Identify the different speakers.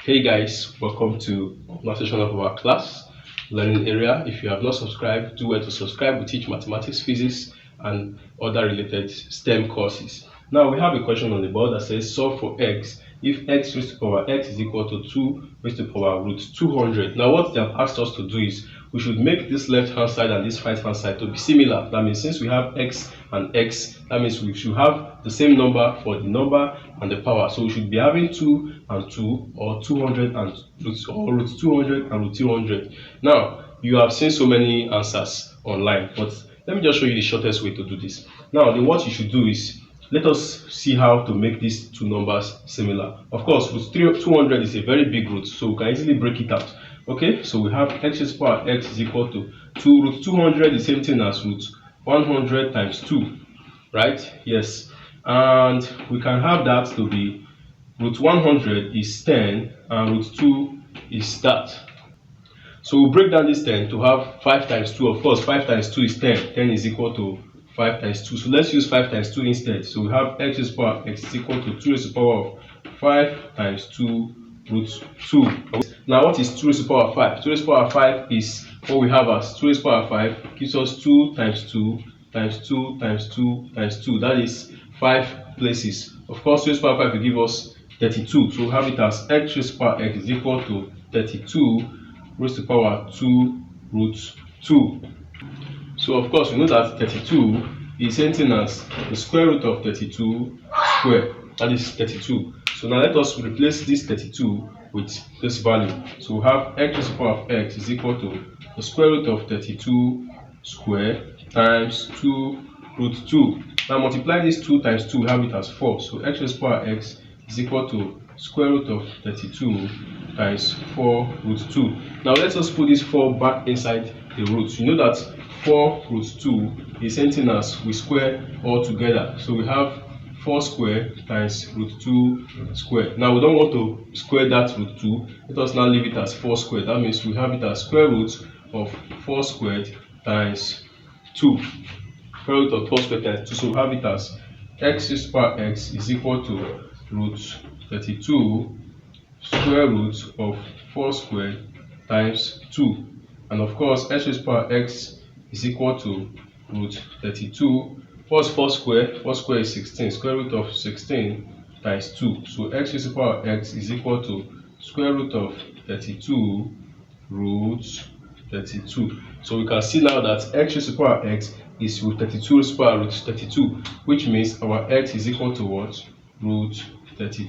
Speaker 1: Hey guys, welcome to another session of our class learning area. If you have not subscribed, do well to subscribe. We teach mathematics, physics, and other related STEM courses. Now we have a question on the board that says solve for x if x raised to power x is equal to 2 raised to power root 200. Now what they have asked us to do is we should make this left hand side and this right hand side to be similar. That means since we have x and x, that means we should have the same number for the number and the power. So we should be having 2 and 2, or 200 and root 200 and root 200. Now you have seen so many answers online, but let me just show you the shortest way to do this. Now what you should do is, let us see how to make these two numbers similar. Of course, root 200 is a very big root, so we can easily break it out. Okay, so we have x raised to power x is equal to 2 root 200, the same thing as root 100 times 2, right? Yes, and we can have that to be root 100 is 10 and root 2 is that. So we'll break down this 10 to have 5 times 2. Of course, 5 times 2 is 10. 10 is equal to 5 times 2. So let's use 5 times 2 instead. So we have x raised to power x is equal to 2 raised to the power of 5 times 2 root 2. Now what is 2 raised to the power of 5? 2 raised to the power of 5 is what we have as 2 raised to the power of 5 gives us 2 times 2 times 2 times 2 times 2. That is 5 places. Of course, 2 raised to the power of 5 will give us 32. So we have it as x raised to the power x is equal to 32 raised to the power 2 root 2. So of course we know that 32 is the same as the square root of 32 square. That is 32. So now let us replace this 32 with this value. So we have x raised to the power of x is equal to the square root of 32 square times 2 root 2. Now multiply this 2 times 2, we have it as 4. So x raised to the power x is equal to square root of 32 times 4 root 2. Now let us put this 4 back inside the root. You know that 4 root 2 is the same as we square all together. So we have 4 square times root 2 square. Now we don't want to square that root 2. Let us now leave it as 4 squared. That means we have it as square root of 4 squared times 2. Square root of 4 squared times 2. So we have it as x raised to the power x is equal to root 32 square root of 4 squared times 2. And of course, x raised to the power x is equal to root 32. What's 4 square? 4 square is 16. Square root of 16 times 2. So x raised to the power x is equal to square root of 32 root 32. So we can see now that x raised to the power x is root 32 raised to the power root 32, which means our x is equal to what? Root 32.